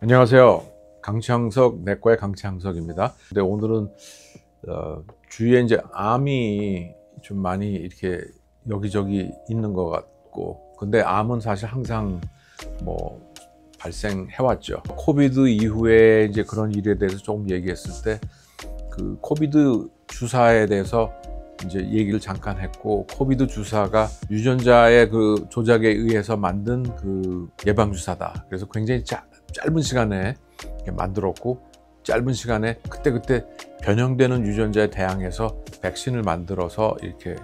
안녕하세요. 강창석 내과의 강창석입니다. 근데 오늘은 주위에 이제 암이 좀 많이 이렇게 여기저기 있는 것 같고, 근데 암은 사실 항상 발생해 왔죠. 코비드 이후에 이제 그런 일에 대해서 조금 얘기했을 때 그 코비드 주사에 대해서 이제 얘기를 잠깐 했고, 코비드 주사가 유전자의 그 조작에 의해서 만든 그 예방 주사다. 그래서 굉장히 짧은 시간에 만들었고, 짧은 시간에 그때그때 변형되는 유전자에 대항해서 백신을 만들어서 이렇게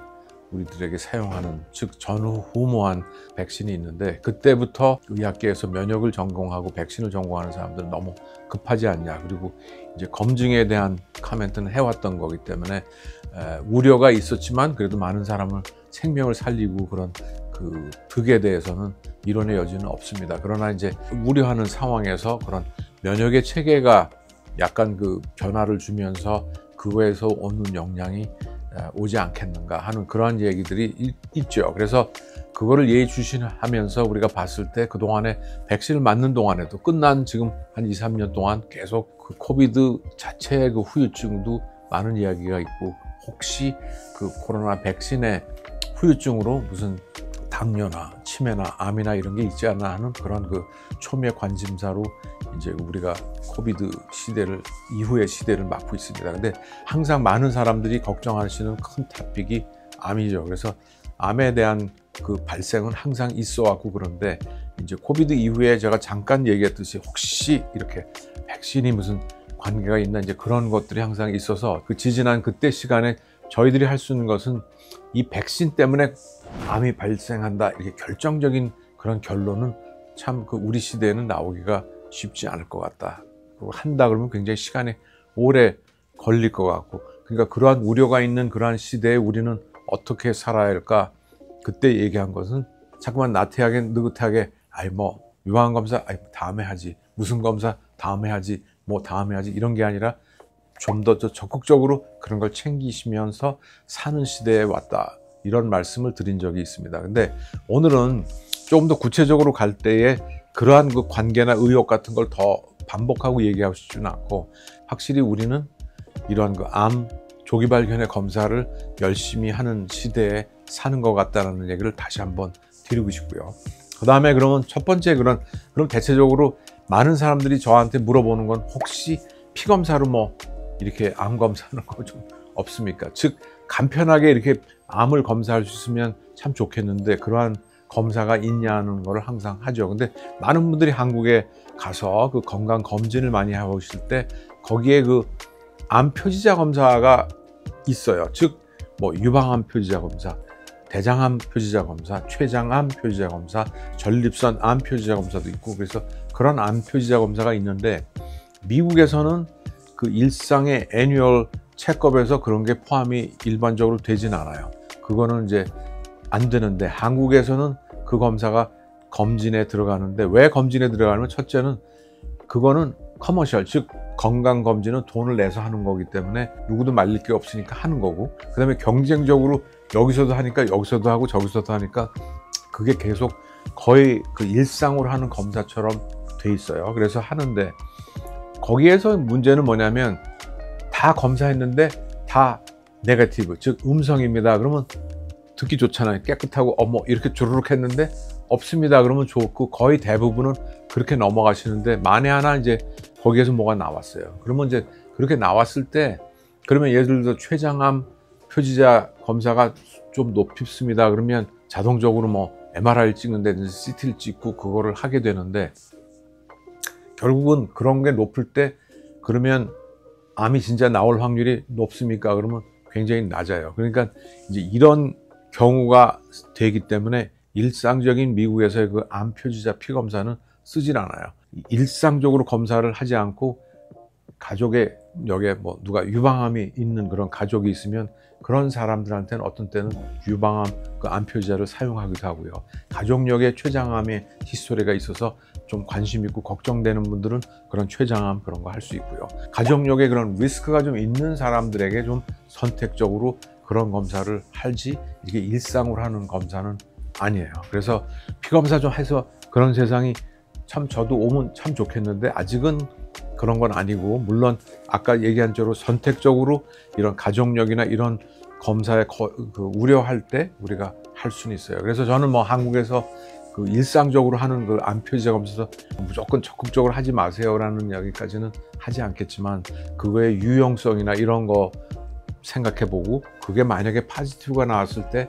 우리들에게 사용하는, 즉 전후무한 백신이 있는데, 그때부터 의학계에서 면역을 전공하고 백신을 전공하는 사람들은 너무 급하지 않냐, 그리고 이제 검증에 대한 코멘트는 해왔던 거기 때문에 우려가 있었지만 그래도 많은 사람을 생명을 살리고 그런 그 득에 대해서는 이론의 여지는 없습니다. 그러나 이제 우려하는 상황에서 그런 면역의 체계가 약간 그 변화를 주면서 그거에서 오는 영향이 오지 않겠는가 하는 그런 얘기들이 있죠. 그래서 그거를 예의주시하면서 우리가 봤을 때 그동안에 백신을 맞는 동안에도, 끝난 지금 한 2, 3년 동안 계속 그 코비드 자체의 그 후유증도 많은 이야기가 있고, 혹시 그 코로나 백신의 후유증으로 무슨 당뇨나 치매나 암이나 이런 게 있지 않나 하는 그런 그 초미의 관심사로 이제 우리가 코비드 시대를, 이후의 시대를 맞고 있습니다. 근데 항상 많은 사람들이 걱정하시는 큰 토픽이 암이죠. 그래서 암에 대한 그 발생은 항상 있어 왔고, 그런데 이제 코비드 이후에 제가 잠깐 얘기했듯이 혹시 이렇게 백신이 무슨 관계가 있나, 이제 그런 것들이 항상 있어서 그 지지난 그때 시간에 저희들이 할 수 있는 것은 이 백신 때문에 암이 발생한다, 이렇게 결정적인 그런 결론은 참 그 우리 시대에는 나오기가 쉽지 않을 것 같다. 그리고 한다 그러면 굉장히 시간이 오래 걸릴 것 같고, 그러니까 그러한 우려가 있는 그러한 시대에 우리는 어떻게 살아야 할까? 그때 얘기한 것은 자꾸만 나태하게 느긋하게 유방암 검사 다음에 하지, 무슨 검사 다음에 하지, 다음에 하지, 이런 게 아니라 좀 더 적극적으로 그런 걸 챙기시면서 사는 시대에 왔다, 이런 말씀을 드린 적이 있습니다. 근데 오늘은 조금 더 구체적으로 갈 때에 그러한 그 관계나 의혹 같은 걸 더 반복하고 얘기하고 싶지는 않고, 확실히 우리는 이러한 그 암 조기 발견의 검사를 열심히 하는 시대에 사는 것 같다는 얘기를 다시 한번 드리고 싶고요. 그 다음에 그러면 첫 번째, 그럼 대체적으로 많은 사람들이 저한테 물어보는 건, 혹시 피검사로 이렇게 암 검사하는 거 좀 없습니까? 즉 간편하게 이렇게 암을 검사할 수 있으면 참 좋겠는데 그러한 검사가 있냐는 거를 항상 하죠. 근데 많은 분들이 한국에 가서 그 건강 검진을 많이 하고 있을 때 거기에 그 암 표지자 검사가 있어요. 즉 유방암 표지자 검사, 대장암 표지자 검사, 췌장암 표지자 검사, 전립선 암 표지자 검사도 있고, 그래서 그런 암 표지자 검사가 있는데, 미국에서는 그 일상의 애뉴얼 체크업에서 그런 게 포함이 일반적으로 되진 않아요. 그거는 이제 안 되는데, 한국에서는 그 검사가 검진에 들어가는데, 왜 검진에 들어가냐면, 첫째는 그거는 커머셜, 즉 건강검진은 돈을 내서 하는 거기 때문에 누구도 말릴 게 없으니까 하는 거고, 그 다음에 경쟁적으로 여기서도 하니까 여기서도 하고 저기서도 하니까 그게 계속 거의 그 일상으로 하는 검사처럼 돼 있어요. 그래서 하는데, 거기에서 문제는 뭐냐면 다 검사했는데 다 네거티브, 즉 음성입니다. 그러면 듣기 좋잖아요. 깨끗하고 이렇게 주르륵 했는데 없습니다. 그러면 좋고, 거의 대부분은 그렇게 넘어가시는데, 만에 하나 이제 거기에서 뭐가 나왔어요. 그러면 이제 그렇게 나왔을 때, 그러면 예를 들어 췌장암 표지자 검사가 좀 높습니다. 그러면 자동적으로 MRI를 찍는다든지 CT를 찍고 그거를 하게 되는데, 결국은 그런 게 높을 때 그러면 암이 진짜 나올 확률이 높습니까? 그러면 굉장히 낮아요. 그러니까 이제 이런 경우가 되기 때문에 일상적인 미국에서의 그 암 표지자 피 검사는 쓰질 않아요. 일상적으로 검사를 하지 않고, 가족에 여기에 누가 유방암이 있는 그런 가족이 있으면 그런 사람들한테는 어떤 때는 유방암 그 암 표지자를 사용하기도 하고요. 가족력에 췌장암의 히스토리가 있어서 좀 관심 있고 걱정되는 분들은 그런 췌장암 그런 거 할 수 있고요. 가족력에 그런 리스크가 좀 있는 사람들에게 좀 선택적으로 그런 검사를 할지, 이게 일상으로 하는 검사는 아니에요. 그래서 피검사 좀 해서 그런 세상이 참 저도 오면 참 좋겠는데 아직은 그런 건 아니고, 물론 아까 얘기한 대로 선택적으로 이런 가족력이나 이런 검사에 우려할 때 우리가 할 수는 있어요. 그래서 저는 뭐 한국에서 그 일상적으로 하는 그 암 표지자 검사에서 무조건 적극적으로 하지 마세요라는 이야기까지는 하지 않겠지만, 그거의 유용성이나 이런 거 생각해보고, 그게 만약에 포지티브가 나왔을 때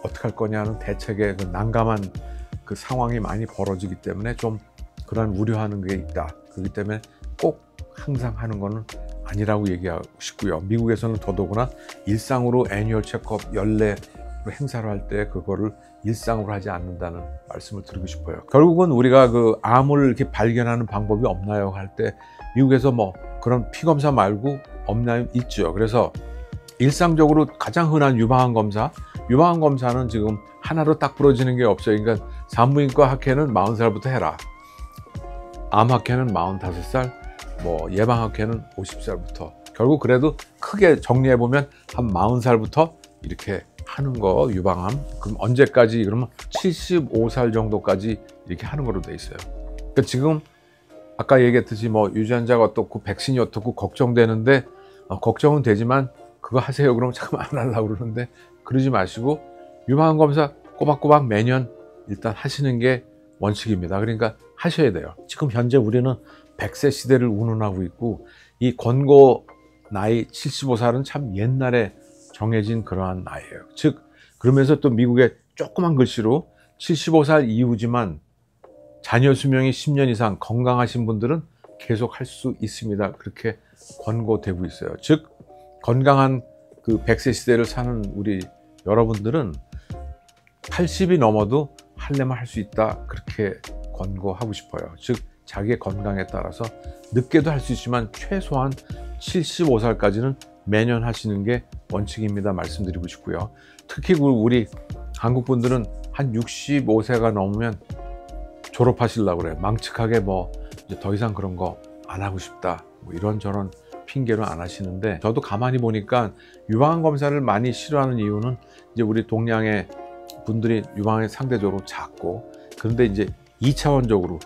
어떻게 할 거냐는 대책의 그 난감한 그 상황이 많이 벌어지기 때문에 좀 그런 우려하는 게 있다. 그렇기 때문에 꼭 항상 하는 거는 아니라고 얘기하고 싶고요. 미국에서는 더더구나 일상으로 애뉴얼 체크업 연례 행사를 할 때 그거를 일상으로 하지 않는다는 말씀을 드리고 싶어요. 결국은 우리가 그 암을 이렇게 발견하는 방법이 없나요? 할 때 미국에서 뭐 그런 피검사 말고 없나요? 있죠. 그래서 일상적으로 가장 흔한 유방암 검사는 지금 하나로 딱 부러지는 게 없어요. 그러니까 산부인과 학회는 40살부터 해라. 암 학회는 45살, 뭐 예방 학회는 50살부터. 결국 그래도 크게 정리해 보면 한 40살부터 이렇게 하는 거, 유방암. 그럼 언제까지? 그러면 75살 정도까지 이렇게 하는 거로 돼 있어요. 그러니까 지금 아까 얘기했듯이 뭐 유전자가 어떻고 백신이 어떻고 걱정되는데, 걱정은 되지만 그거 하세요 그러면 잠깐 안 하려고 그러는데, 그러지 마시고 유방암 검사 꼬박꼬박 매년 일단 하시는 게 원칙입니다. 그러니까 하셔야 돼요. 지금 현재 우리는 100세 시대를 운운하고 있고, 이 권고 나이 75살은 참 옛날에 정해진 그러한 나이예요. 즉, 그러면서 또 미국의 조그만 글씨로 75살 이후지만 자녀 수명이 10년 이상 건강하신 분들은 계속 할 수 있습니다. 그렇게 권고되고 있어요. 즉, 건강한 그 100세 시대를 사는 우리 여러분들은 80이 넘어도 하려면 할 수 있다. 그렇게 권고하고 싶어요. 즉, 자기의 건강에 따라서 늦게도 할 수 있지만 최소한 75살까지는 매년 하시는 게 원칙입니다. 말씀드리고 싶고요. 특히 우리 한국 분들은 한 65세가 넘으면 졸업하시려고 그래요. 망측하게 뭐 이제 더 이상 그런 거 안 하고 싶다, 뭐 이런저런 핑계로 안 하시는데, 저도 가만히 보니까 유방암 검사를 많이 싫어하는 이유는 이제 우리 동양의 분들이 유방암이 상대적으로 작고, 그런데 이제 2차원적으로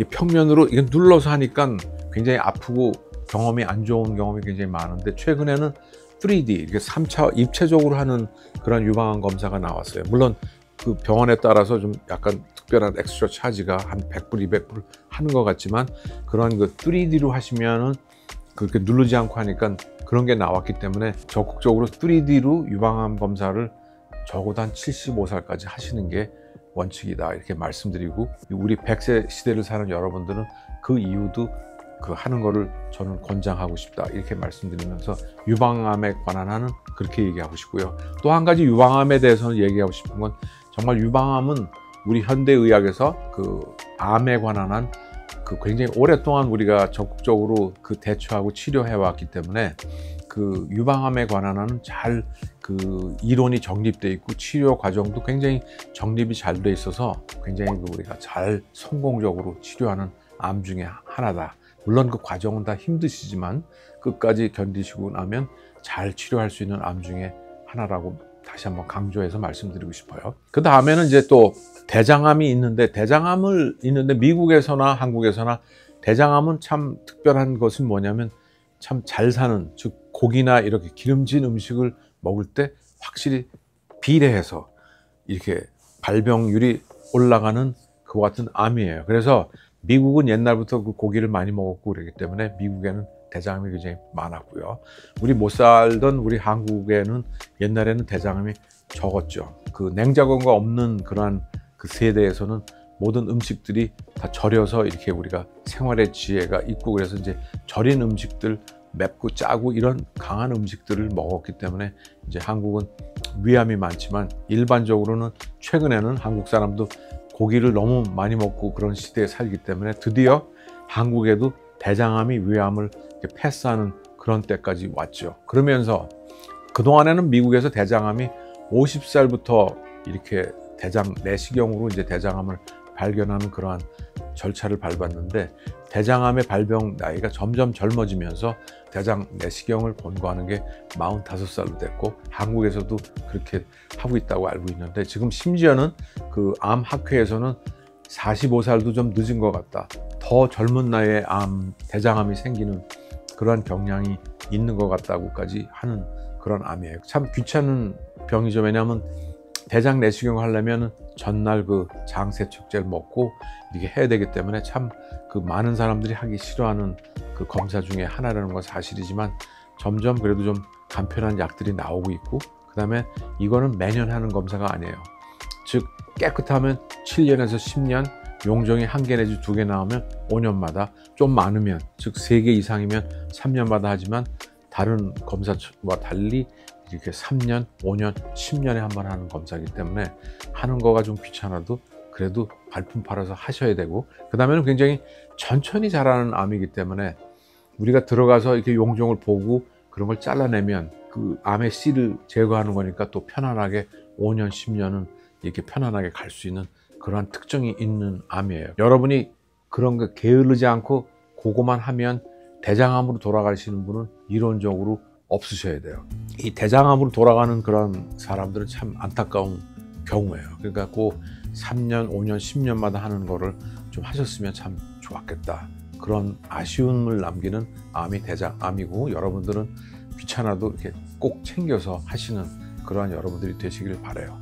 평면으로 이게 눌러서 하니까 굉장히 아프고 경험이 안 좋은 경험이 굉장히 많은데, 최근에는 3D 이렇게 3차 입체적으로 하는 그런 유방암 검사가 나왔어요. 물론 그 병원에 따라서 좀 약간 특별한 엑스트라 차지가 한 100불, 200불 하는 것 같지만, 그런 그 3D로 하시면은 그렇게 누르지 않고 하니까 그런 게 나왔기 때문에 적극적으로 3D로 유방암 검사를 적어도 한 75살까지 하시는 게 원칙이다, 이렇게 말씀드리고, 우리 100세 시대를 사는 여러분들은 그 이유도 그 하는 거를 저는 권장하고 싶다, 이렇게 말씀드리면서 유방암에 관한 하는 그렇게 얘기하고 싶고요. 또 한 가지 유방암에 대해서는 얘기하고 싶은 건, 정말 유방암은 우리 현대의학에서 그 암에 관한 한 그 굉장히 오랫동안 우리가 적극적으로 그 대처하고 치료해 왔기 때문에, 그 유방암에 관한 한은 잘 그 이론이 정립돼 있고 치료 과정도 굉장히 정립이 잘 돼 있어서 굉장히 그 우리가 잘 성공적으로 치료하는 암 중에 하나다. 물론 그 과정은 다 힘드시지만 끝까지 견디시고 나면 잘 치료할 수 있는 암 중에 하나라고 다시 한번 강조해서 말씀드리고 싶어요. 그 다음에는 이제 또 대장암이 있는데, 미국에서나 한국에서나 대장암은 참 특별한 것은 뭐냐면, 참 잘 사는, 즉 고기나 이렇게 기름진 음식을 먹을 때 확실히 비례해서 이렇게 발병률이 올라가는 그와 같은 암이에요. 그래서 미국은 옛날부터 그 고기를 많이 먹었고 그러기 때문에 미국에는 대장암이 굉장히 많았고요. 우리 못 살던 우리 한국에는 옛날에는 대장암이 적었죠. 그 냉장고가 없는 그러한 그 세대에서는 모든 음식들이 다 절여서 이렇게 우리가 생활의 지혜가 있고, 그래서 이제 절인 음식들, 맵고 짜고 이런 강한 음식들을 먹었기 때문에 이제 한국은 위암이 많지만, 일반적으로는 최근에는 한국 사람도 고기를 너무 많이 먹고 그런 시대에 살기 때문에 드디어 한국에도 대장암이 위암을 패스하는 그런 때까지 왔죠. 그러면서 그동안에는 미국에서 대장암이 50살부터 이렇게 대장 내시경으로 이제 대장암을 발견하는 그러한 절차를 밟았는데, 대장암의 발병 나이가 점점 젊어지면서 대장 내시경을 권고하는 게 45살로 됐고, 한국에서도 그렇게 하고 있다고 알고 있는데, 지금 심지어는 그 암 학회에서는 45살도 좀 늦은 것 같다. 더 젊은 나이에 대장암이 생기는 그러한 경향이 있는 것 같다고까지 하는 그런 암이에요. 참 귀찮은 병이죠. 왜냐하면 대장 내시경 하려면 전날 그 장세척제를 먹고 이렇게 해야 되기 때문에 참 그 많은 사람들이 하기 싫어하는 그 검사 중에 하나라는 건 사실이지만 점점 그래도 좀 간편한 약들이 나오고 있고, 그 다음에 이거는 매년 하는 검사가 아니에요. 즉 깨끗하면 7년에서 10년, 용종이 1개 내지 2개 나오면 5년마다, 좀 많으면 즉 3개 이상이면 3년마다 하지만 다른 검사와 달리 이렇게 3년, 5년, 10년에 한 번 하는 검사이기 때문에 하는 거가 좀 귀찮아도 그래도 발품 팔아서 하셔야 되고, 그 다음에는 굉장히 천천히 자라는 암이기 때문에 우리가 들어가서 이렇게 용종을 보고 그런 걸 잘라내면 그 암의 씨를 제거하는 거니까 또 편안하게 5년, 10년은 이렇게 편안하게 갈 수 있는 그러한 특징이 있는 암이에요. 여러분이 그런 거 게으르지 않고 그거만 하면 대장암으로 돌아가시는 분은 이론적으로 없으셔야 돼요. 이 대장암으로 돌아가는 그런 사람들은 참 안타까운 경우예요. 그러니까 그 3년, 5년, 10년마다 하는 거를 좀 하셨으면 참 좋았겠다. 그런 아쉬움을 남기는 암이 대장암이고, 여러분들은 귀찮아도 이렇게 꼭 챙겨서 하시는 그러한 여러분들이 되시길 바라요.